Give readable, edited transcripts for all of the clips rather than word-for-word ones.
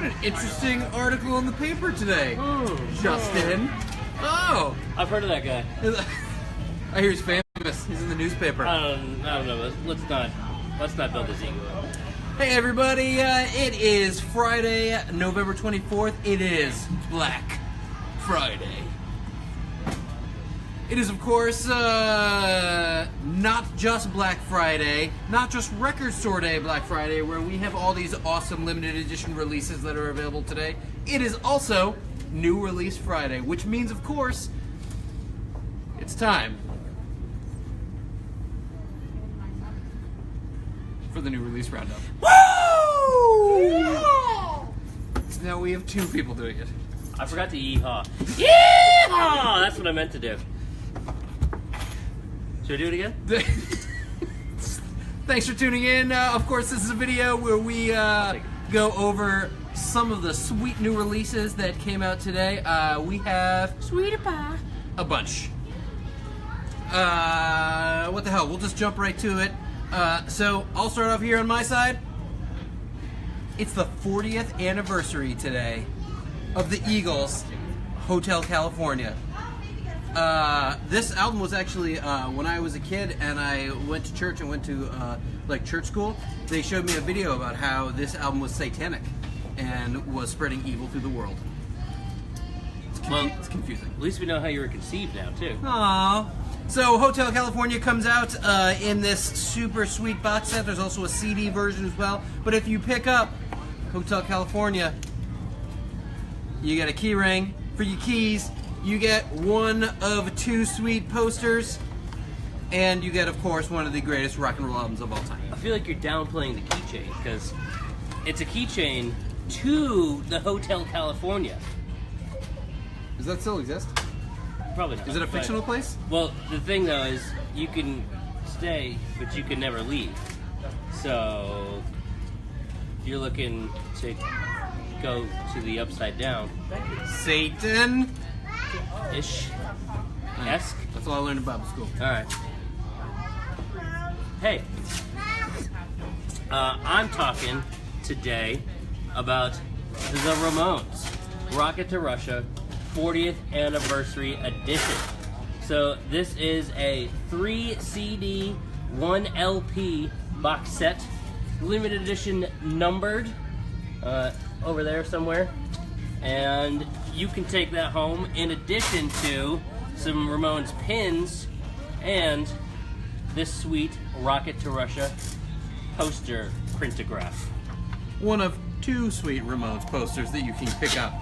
What an interesting article in the paper today, Justin. Oh, I've heard of that guy. I hear he's famous. He's in the newspaper. I don't know. Let's not build his ego up. Hey everybody, it is Friday, November 24th. It is Black Friday. It is, of course, not just Black Friday, not just Record Store Day Black Friday, where we have all these awesome limited edition releases that are available today. It is also New Release Friday, which means, of course, it's time for the New Release Roundup. Woo! Yeah! Now we have two people doing it. I forgot to yeehaw. Yeehaw! That's what I meant to do. Should we do it again? Thanks for tuning in. Of course, this is a video where we go over some of the sweet new releases that came out today. We have Sweetie pie. a bunch. What the hell? We'll just jump right to it. So I'll start off here on my side. It's the 40th anniversary today of the Eagles' Hotel California. This album was actually when I was a kid and I went to church and went to like church school. They showed me a video about how this album was satanic and was spreading evil through the world. It's confusing. At least we know how you were conceived now, too. Aww. So Hotel California comes out in this super sweet box set. There's also a CD version as well. But if you pick up Hotel California, you get a key ring for your keys. You get one of two sweet posters, and you get, of course, one of the greatest rock and roll albums of all time. I feel like you're downplaying the keychain, because it's a keychain to the Hotel California. Does that still exist? Probably not. Is it a fictional place? Well, the thing, though, is you can stay, but you can never leave. So, if you're looking to go to the upside down... Satan! Ish. Esque. That's all I learned in Bible school. Alright. Hey. I'm talking today about the Ramones Rocket to Russia 40th Anniversary Edition. So this is a 3 CD, 1 LP box set, limited edition numbered, over there somewhere. And you can take that home in addition to some Ramones pins and this sweet Rocket to Russia poster printograph. One of two sweet Ramones posters that you can pick up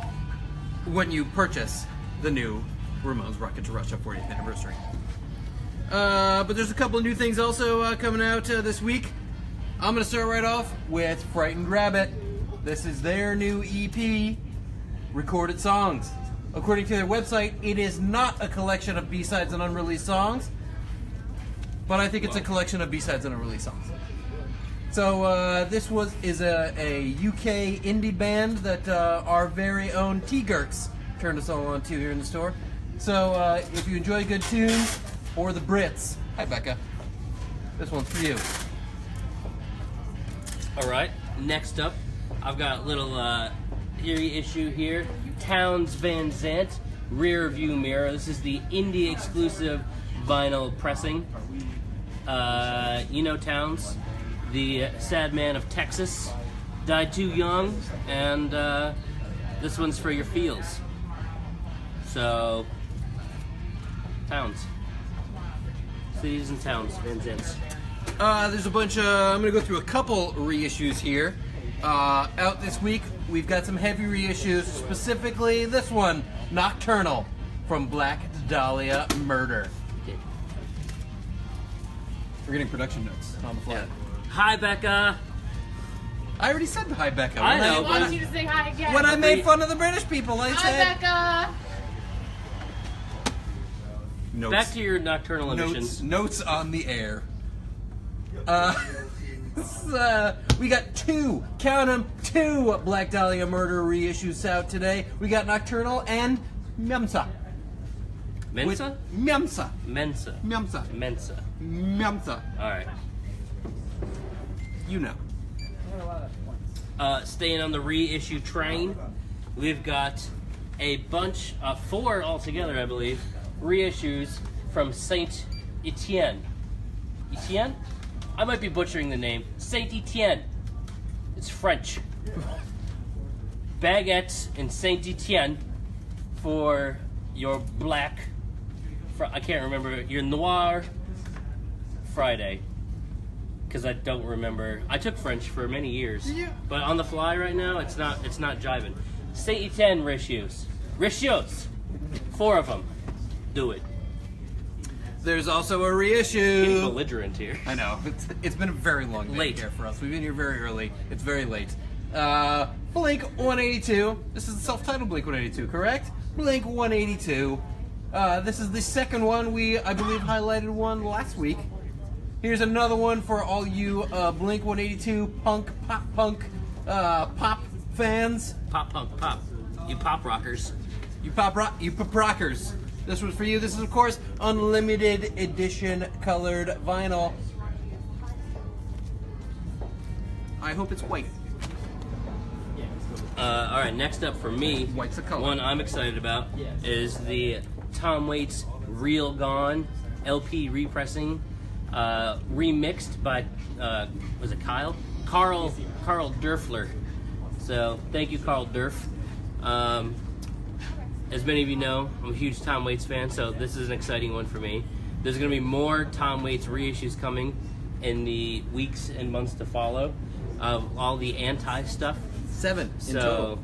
when you purchase the new Ramones Rocket to Russia 40th Anniversary. But there's a couple of new things also coming out this week. I'm going to start right off with Frightened Rabbit. This is their new EP, Recorded Songs. According to their website, it is not a collection of B-sides and unreleased songs, but I think it's a collection of B-sides and unreleased songs. So this is a UK indie band that our very own T-Gurks turned us all on to here in the store. So if you enjoy good tunes, or the Brits, hi Becca, this one's for you. Alright, next up, I've got a little eerie issue here. Townes Van Zandt Rear View Mirror. This is the indie exclusive vinyl pressing. You know Townes, the sad man of Texas, died too young, and this one's for your feels. So, Townes. Cities and Townes Van Zandt. There's a bunch of, I'm going to go through a couple reissues here. Out this week, we've got some heavy reissues, specifically this one, Nocturnal, from Black Dahlia Murder. Okay. We're getting production notes on the fly. Yeah. Hi, Becca. I already said hi, Becca. I know, I want you to say hi again. When I made fun of the British people, I Hi, said... Becca. Notes. Back to your nocturnal emissions. Notes on the air. We got two, count them, two Black Dahlia Murder reissues out today. We got Nocturnal and Memsa. Mensa? Memsa. Mensa. Memsa. Mensa. Memsa. Alright. You know. staying on the reissue train, we've got a bunch of 4 altogether, I believe, reissues from Saint Etienne. Etienne? I might be butchering the name. Saint Etienne. It's French. Baguettes in Saint Etienne for your black, I can't remember, your noir Friday. Because I don't remember. I took French for many years, but on the fly right now, it's not jiving. Saint Etienne reissues. Reissues. 4 of them. Do it. There's also a reissue. Getting belligerent here. I know. It's been a very long day here for us. We've been here very early. It's very late. Blink 182. This is the self-titled Blink 182, correct? Blink 182. This is the second one. I believe, highlighted one last week. Here's another one for all you Blink 182 pop fans. Pop. You pop rockers. You pop rockers. This was for you. This is, of course, unlimited edition colored vinyl. I hope it's white. All right, next up for me, White's the color. one I'm excited about is the Tom Waits Real Gone LP repressing, remixed by, was it Kyle? Carl Durfler. So thank you, Carl Durf. As many of you know, I'm a huge Tom Waits fan, so this is an exciting one for me. There's going to be more Tom Waits reissues coming in the weeks and months to follow of all the anti stuff. 7 in So total.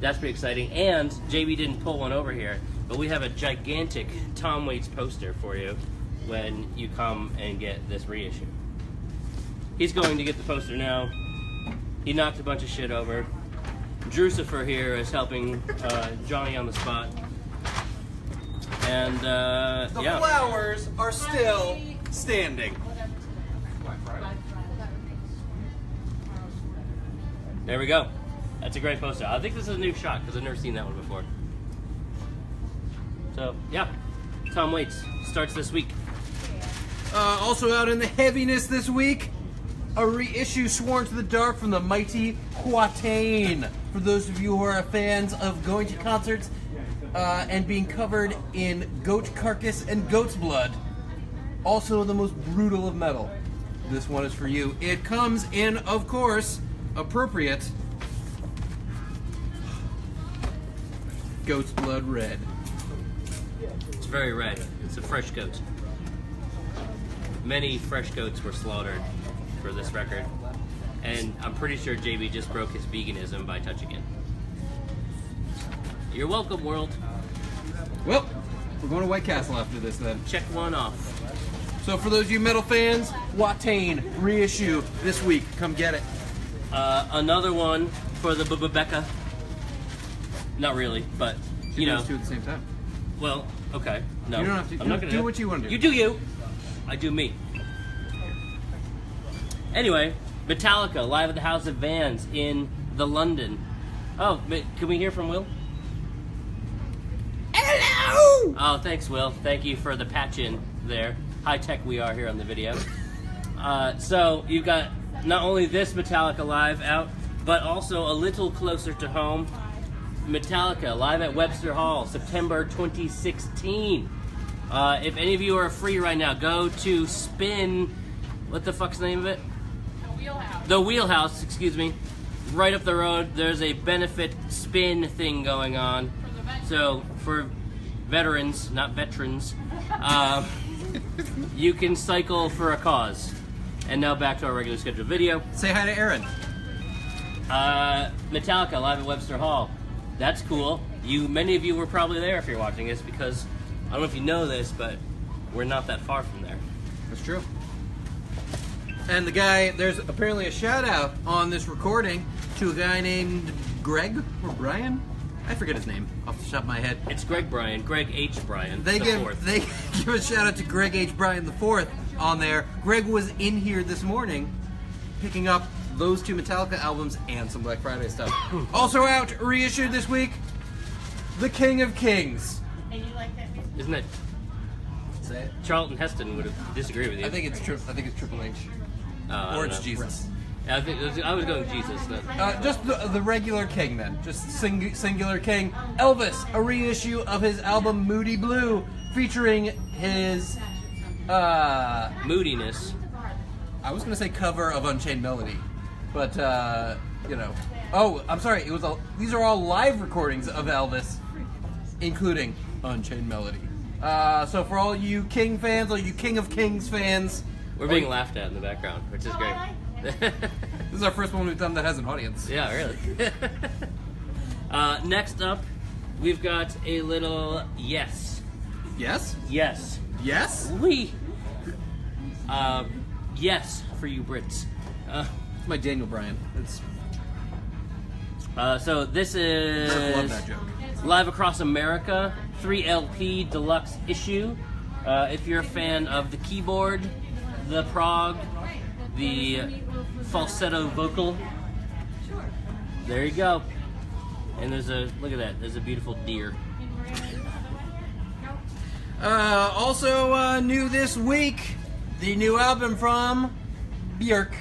that's pretty exciting. And JB didn't pull one over here, but we have a gigantic Tom Waits poster for you when you come and get this reissue. He's going to get the poster now. He knocked a bunch of shit over. Drucifer here is helping Johnny on the spot. And The yeah. flowers are still standing. There we go. That's a great poster. I think this is a new shot because I've never seen that one before. So yeah, Tom Waits starts this week. Also out in the heaviness this week, a reissue Sworn to the Dark from the mighty Quatain. For those of you who are fans of going to concerts and being covered in goat carcass and goat's blood, also the most brutal of metal, this one is for you. It comes in, of course, appropriate goat's blood red. It's very red. It's a fresh goat. Many fresh goats were slaughtered for this record, and I'm pretty sure JB just broke his veganism by touching it. You're welcome, world. Well, we're going to White Castle after this then. Check one off. So for those of you metal fans, Quatain reissue this week. Come get it. Another one for the Becca. Not really, but you know. Those two at the same time. Well, okay. No, You don't have to- I'm not gonna do what you wanna do. You do you. I do me. Anyway, Metallica live at the House of Vans in the London. Oh, can we hear from Will? Hello! Oh, thanks, Will. Thank you for the patch in there. High tech we are here on the video. So you've got not only this Metallica live out, but also a little closer to home, Metallica live at Webster Hall, September 2016. If any of you are free right now, go to Spin. What the fuck's the name of it? The Wheelhouse, excuse me. Right up the road, there's a benefit spin thing going on. So for veterans, not veterans, you can cycle for a cause. And now back to our regular scheduled video. Say hi to Aaron. Metallica live at Webster Hall. That's cool. Many of you were probably there if you're watching this, because I don't know if you know this, but we're not that far from there. That's true. And there's apparently a shout out on this recording to a guy named Greg or Brian. I forget his name off the top of my head. It's Greg H. Bryan. They the give fourth. they give a shout out to Greg H. Bryan the fourth on there. Greg was in here this morning, picking up those 2 Metallica albums and some Black Friday stuff. Also out, reissued this week, The King of Kings. And you like that music? Isn't it? Say it. Charlton Heston would have disagreed with you. I think it's Triple H, I or don't it's know. Jesus. I was going Jesus then. Just the regular King then. Just singular King. Elvis, a reissue of his album Moody Blue, featuring his moodiness. I was gonna say cover of Unchained Melody, but you know. Oh, I'm sorry. These are all live recordings of Elvis, including Unchained Melody. So for all you King fans, all you King of Kings fans, we're being laughed at in the background, which is great. This is our first one we've done that has an audience. Yeah, really. Next up, we've got a little yes. Yes? Yes. Yes? Yes for you Brits. It's my Daniel Bryan. So this is I love that joke. Live Across America, 3 LP deluxe issue. If you're a fan of the keyboard, the prog, the falsetto vocal, there you go. And look at that, there's a beautiful deer. Also new this week, the new album from Björk.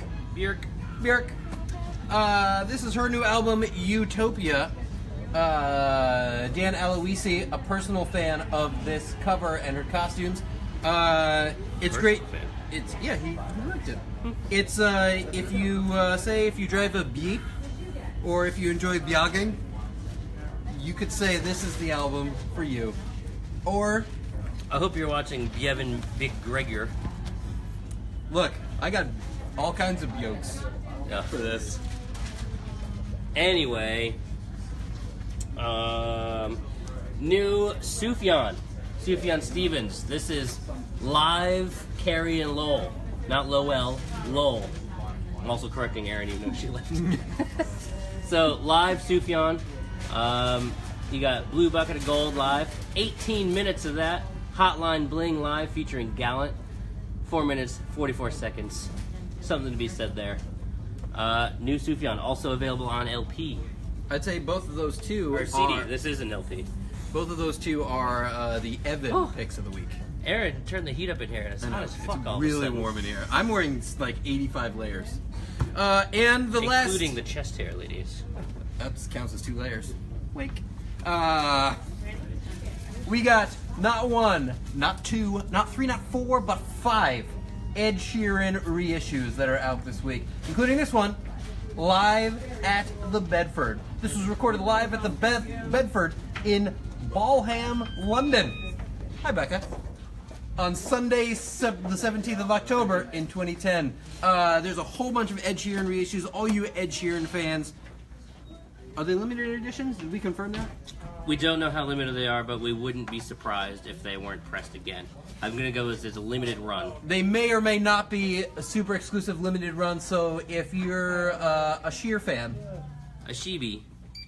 This is her new album, Utopia. Dan Aloisi, a personal fan of this cover and her costumes. It's great. Fan. He liked it. It's if you drive a Beep or if you enjoy Bjogging, you could say this is the album for you. Or I hope you're watching Bjevin Big Gregor. Look, I got all kinds of yokes for this. Anyway, new Sufjan Stevens. This is live Carrie and Lowell, not Lowell, Lowell. I'm also correcting Erin, even though she left. So live Sufjan. You got Blue Bucket of Gold live. 18 minutes of that. Hotline Bling live featuring Gallant. 4 minutes, 44 seconds. Something to be said there. New Sufjan, also available on LP. I'd say both of those two Or CD, are... this is an LP. Both of those two are the Evan picks of the week. Aaron, turn the heat up in here, and it's hot as fuck all of a really sudden. warm in here. I'm wearing like 85 layers. And the last... Including the chest hair, ladies. That counts as 2 layers. Wink. We got not 1, not 2, not 3, not 4, but 5 Ed Sheeran reissues that are out this week, including this one, live at the Bedford. This was recorded live at the Bedford in Balham, London. Hi, Becca. On Sunday, the 17th of October in 2010. There's a whole bunch of Ed Sheeran reissues. All you Ed Sheeran fans, are they limited editions? Did we confirm that? We don't know how limited they are, but we wouldn't be surprised if they weren't pressed again. I'm going to go with it's a limited run. They may or may not be a super exclusive limited run, so if you're a Sheer fan... A Shibi.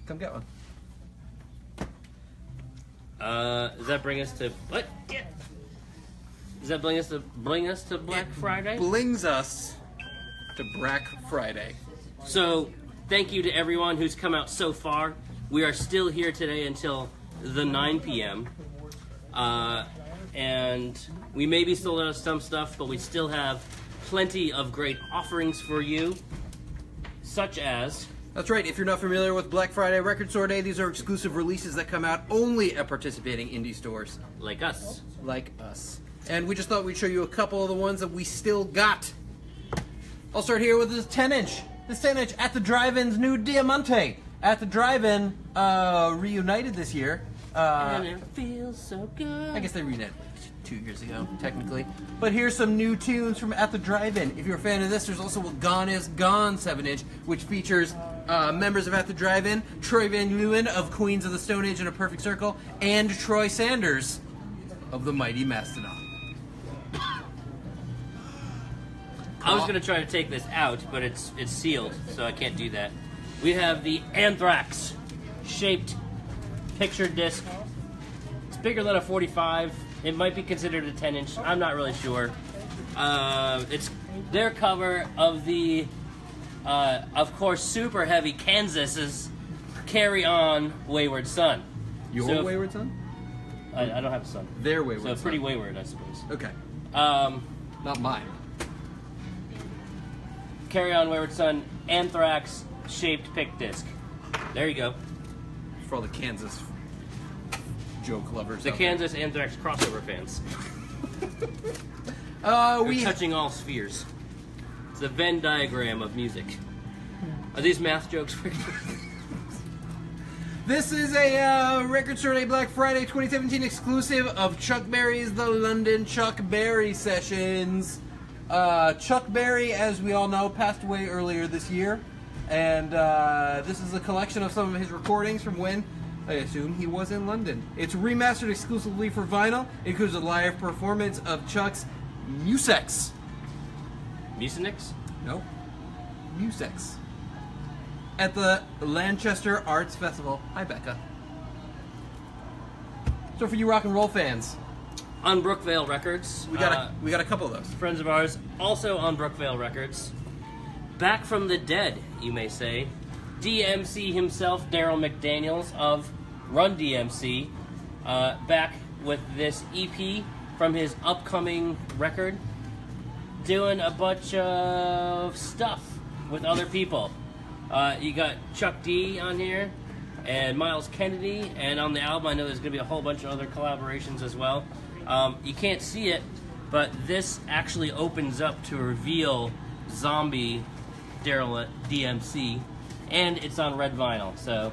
Come get one. Does that bring us to... What? Does that bring us to Black Friday? Blings us to Black Friday. So, thank you to everyone who's come out so far. We are still here today until the 9 p.m. And we may be sold out of some stuff, but we still have plenty of great offerings for you, such as... That's right, if you're not familiar with Black Friday Record Store Day, these are exclusive releases that come out only at participating indie stores. Like us. Like us. And we just thought we'd show you a couple of the ones that we still got. I'll start here with this 10-inch. This 10-inch at the Drive-In's new Diamante. At the Drive-In, reunited this year. And it feels so good. I guess they reunited 2 years ago, technically. But here's some new tunes from At the Drive-In. If you're a fan of this, there's also a Gone Is Gone 7-inch, which features members of At the Drive-In, Troy Van Leeuwen of Queens of the Stone Age and A Perfect Circle, and Troy Sanders of the Mighty Mastodon. I was going to try to take this out, but it's sealed, so I can't do that. We have the Anthrax shaped picture disc. It's bigger than a 45. It might be considered a 10-inch. I'm not really sure. It's their cover of the, of course, super heavy Kansas's Carry On Wayward Son. Your Wayward Son? I don't have a son. Their Wayward Son. So pretty wayward, I suppose. Okay. Um, Not mine. Carry On Wayward Son Anthrax shaped pick disc. There you go. For all the Kansas joke lovers. The Kansas Anthrax crossover fans. We touching all spheres. It's the Venn diagram of music. Are these math jokes? This is a Record Store Day Black Friday 2017 exclusive of Chuck Berry's The London Chuck Berry Sessions. Chuck Berry, as we all know, passed away earlier this year. And this is a collection of some of his recordings from when, I assume, he was in London. It's remastered exclusively for vinyl. It includes a live performance of Chuck's Musex. Mucinix? No. Musex. At the Lanchester Arts Festival. Hi, Becca. So for you rock and roll fans, On Brookvale Records. we got a couple of those. Friends of ours, also on Brookvale Records. Back from the dead, you may say. DMC himself, Daryl McDaniels of Run DMC, back with this EP from his upcoming record, doing a bunch of stuff with other people. You got Chuck D on here, and Miles Kennedy, and on the album I know there's going to be a whole bunch of other collaborations as well. You can't see it, but this actually opens up to reveal Zombie Daryl DMC, and it's on red vinyl, so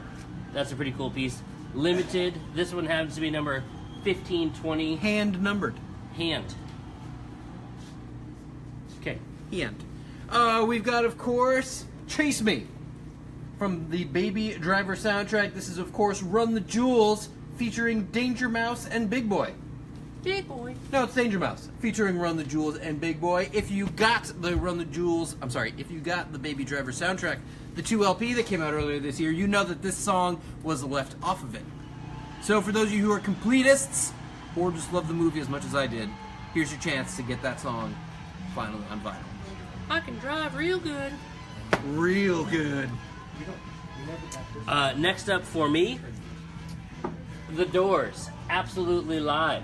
that's a pretty cool piece. Limited. This one happens to be number 1520. Hand numbered. Hand. Okay. Hand. We've got, of course, Chase Me from the Baby Driver soundtrack. This is, of course, Run the Jewels featuring Danger Mouse and Big Boy. Big boy. No, it's Danger Mouse featuring Run the Jewels and Big Boy. If you got the if you got the Baby Driver soundtrack, the 2 LP that came out earlier this year, you know that this song was left off of it. So for those of you who are completists, or just love the movie as much as I did, here's your chance to get that song finally on vinyl. I can drive real good. Real good. Next up for me, The Doors, Absolutely Live.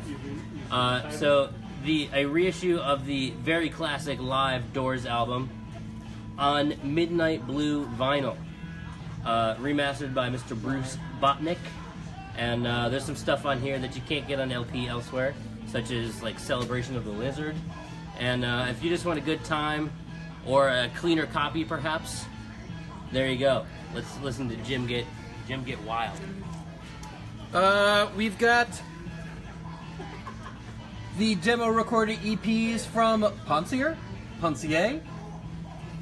So a reissue of the very classic live Doors album on Midnight Blue vinyl, remastered by Mr. Bruce Botnick. And there's some stuff on here that you can't get on LP elsewhere, such as like Celebration of the Lizard. And if you just want a good time, or a cleaner copy perhaps, there you go. Let's listen to Jim get wild. We've got the demo recorded EPs from Ponsier.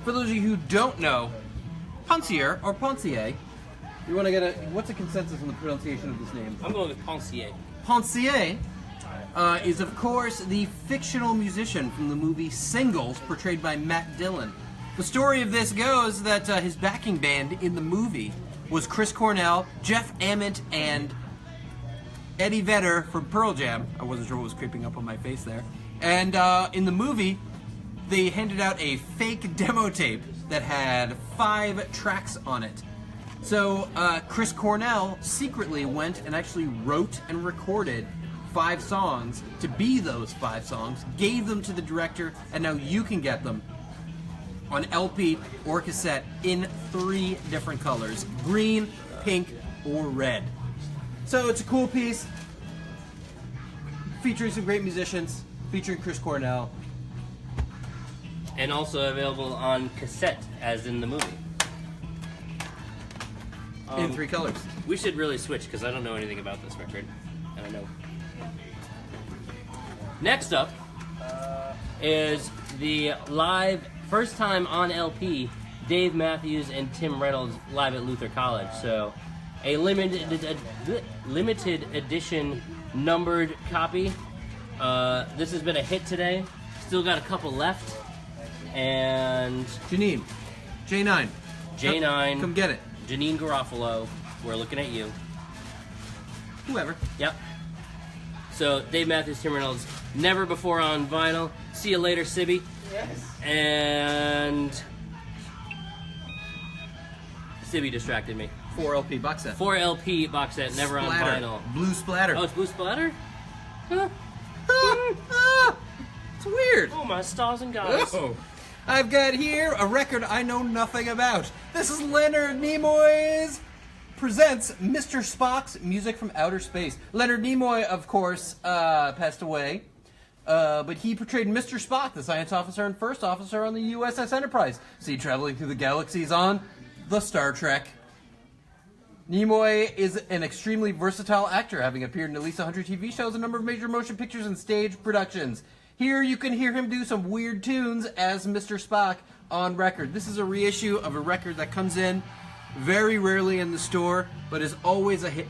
For those of you who don't know, Ponsier or Ponsier, you want to get what's a consensus on the pronunciation of this name? I'm going with Ponsier. Ponsier is, of course, the fictional musician from the movie Singles, portrayed by Matt Dillon. The story of this goes that his backing band in the movie was Chris Cornell, Jeff Ament, and Eddie Vedder from Pearl Jam. I wasn't sure what was creeping up on my face there. And in the movie, they handed out a fake demo tape that had 5 tracks on it. So Chris Cornell secretly went and actually wrote and recorded 5 songs to be those 5 songs, gave them to the director, and now you can get them on LP or cassette in 3 different colors: green, pink, or red. So it's a cool piece, featuring some great musicians, featuring Chris Cornell. And also available on cassette, as in the movie. In 3 colors. We should really switch, because I don't know anything about this record. And I know. Next up is the live, first time on LP, Dave Matthews and Tim Reynolds live at Luther College. So a limited edition numbered copy. This has been a hit today. Still got a couple left. And Janine, J9. J9. Come get it. Janine Garofalo, we're looking at you. Whoever. Yep. So, Dave Matthews, Tim Reynolds, never before on vinyl. See you later, Sibby. Yes. And Sibby distracted me. 4 LP box set. 4 LP box set, never Splatter. on vinyl. Blue splatter. Oh, it's Blue Splatter? Huh. It's weird. Oh, my stars and guys. Oh. I've got here a record I know nothing about. This is Leonard Nimoy's presents Mr. Spock's Music from Outer Space. Leonard Nimoy, of course, passed away, but he portrayed Mr. Spock, the science officer and first officer on the USS Enterprise. See, traveling through the galaxies on the Star Trek. Nimoy is an extremely versatile actor, having appeared in at least 100 TV shows, a number of major motion pictures, and stage productions. Here you can hear him do some weird tunes as Mr. Spock on record. This is a reissue of a record that comes in very rarely in the store, but is always a hit.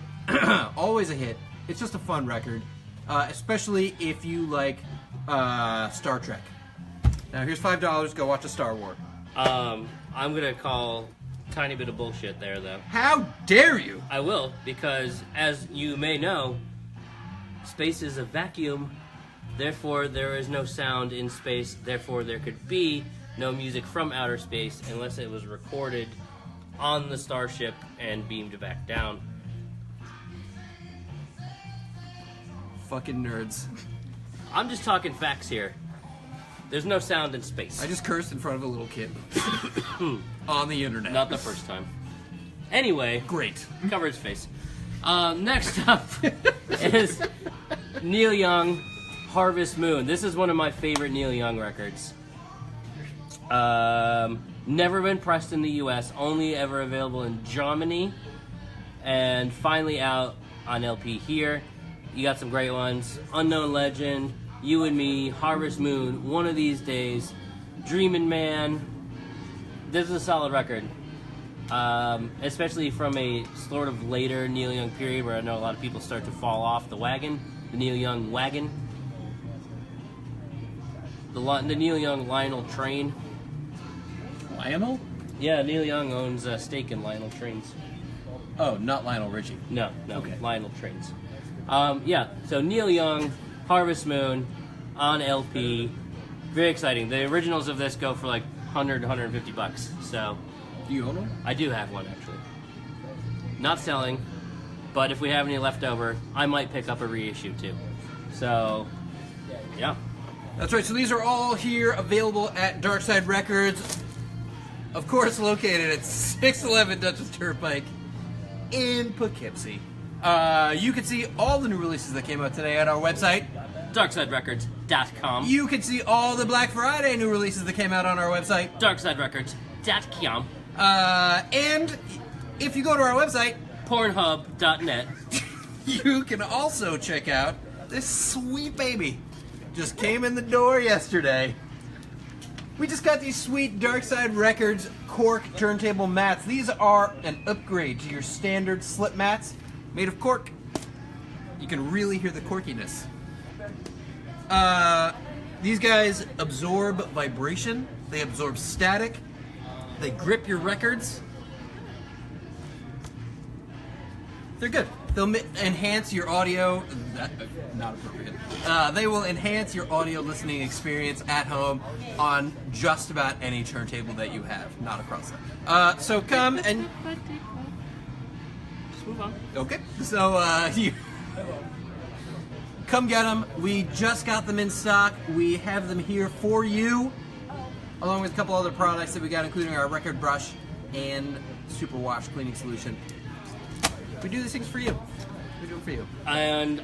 Always a hit. It's just a fun record, especially if you like Star Trek. Now here's $5. Go watch a Star Wars. I'm gonna call a tiny bit of bullshit there, though. How dare you? I will, because as you may know, space is a vacuum. Therefore, there is no sound in space. Therefore, there could be no music from outer space unless it was recorded on the starship and beamed back down. Fucking nerds. I'm just talking facts here. There's no sound in space. I just cursed in front of a little kid. On the internet. Not the first time. Anyway. Great. Cover his face. Next up is Neil Young, Harvest Moon. This is one of my favorite Neil Young records. Never been pressed in the US, only ever available in Germany, and finally out on LP here. You got some great ones. Unknown Legend, You and Me, Harvest Moon, One of These Days, Dreamin' Man. This is a solid record. Especially from a sort of later Neil Young period where I know a lot of people start to fall off the wagon, the Neil Young wagon. The Neil Young Lionel train. Lionel? Yeah, Neil Young owns a stake in Lionel Trains. Oh, not Lionel Richie. No, Okay. Lionel Trains. Yeah, so Neil Young, Harvest Moon, on LP. Very exciting. The originals of this go for like 100, 150 bucks. So, Do you own one? I do have one actually. Not selling, but if we have any left over, I might pick up a reissue too. So, yeah. That's right, so these are all here available at Darkside Records. Of course, located at 611 Duchess Turnpike in Poughkeepsie. You can see all the new releases that came out today at our website. DarksideRecords.com. You can see all the Black Friday new releases that came out on our website. DarksideRecords.com. And if you go to our website, Pornhub.net. you can also check out this sweet baby. Just came in the door yesterday. We just got these sweet Darkside Records cork turntable mats. These are an upgrade to your standard slip mats made of cork. You can really hear the corkiness. These guys absorb vibration, they absorb static, they grip your records. They're good. They'll enhance your audio. Not appropriate. They will enhance your audio listening experience at home on just about any turntable that you have. Not across them. So come and... Just move on. Okay. So you... Come get them. We just got them in stock. We have them here for you, along with a couple other products that we got, including our record brush and super wash cleaning solution. We do these things for you. We do it for you. And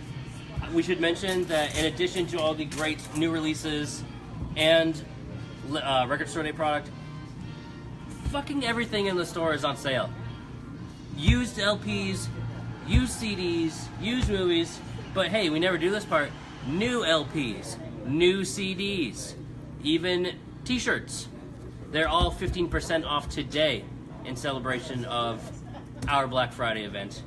we should mention that in addition to all the great new releases and Record Store Day product, fucking everything in the store is on sale. Used LPs, used CDs, used movies, but hey, we never do this part. New LPs, new CDs, even t-shirts. They're all 15% off today in celebration of our Black Friday event.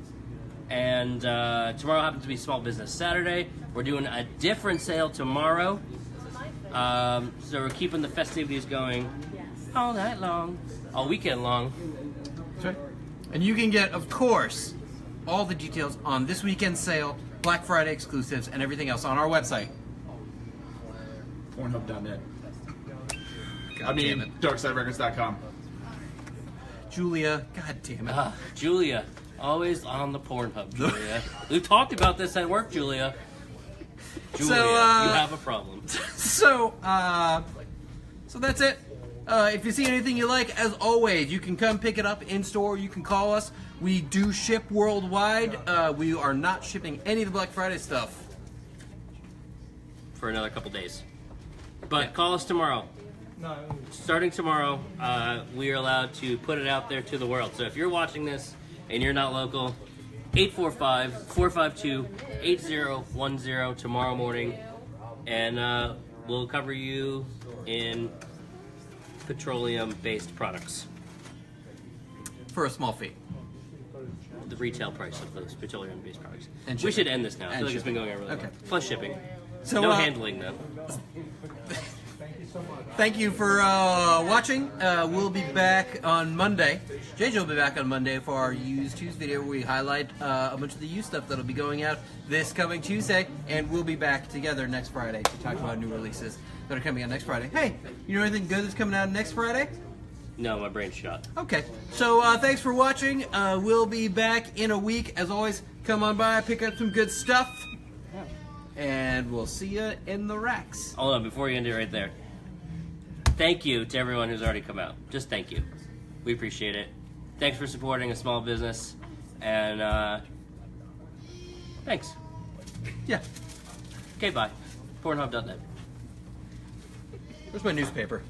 And tomorrow happens to be Small Business Saturday. We're doing a different sale tomorrow. So we're keeping the festivities going all night long, all weekend long. That's right. And you can get, of course, all the details on this weekend's sale, Black Friday exclusives, and everything else on our website. Pornhub.net. God damn it. DarksideRecords.com. Julia, god damn it. Julia, always on the Pornhub, Julia. We talked about this at work, Julia. Julia, So, you have a problem. So that's it. If you see anything you like, as always, you can come pick it up in store. You can call us. We do ship worldwide. We are not shipping any of the Black Friday stuff for another couple days. But Yeah. call us tomorrow. Starting tomorrow, we are allowed to put it out there to the world. So if you're watching this and you're not local, 845-452-8010 tomorrow morning, and we'll cover you in petroleum-based products. for a small fee. The retail price of those petroleum-based products. And We shipping. should end this now. I And feel like it's been shipping. going on really Okay. long. Plus shipping. So, No handling, though. Thank you for watching. We'll be back on Monday. JJ will be back on Monday for our Used Tuesday video where we highlight a bunch of the used stuff that'll be going out this coming Tuesday. And we'll be back together next Friday to talk about new releases that are coming out next Friday. Hey, you know anything good that's coming out next Friday? No, my brain's shot. Okay. So thanks for watching. We'll be back in a week. As always, come on by, pick up some good stuff. And we'll see you in the racks. Hold on, before you end it right there. Thank you to everyone who's already come out. Just thank you. We appreciate it. Thanks for supporting a small business. And, thanks. Yeah. Okay, bye. Pornhub.net. Where's my newspaper?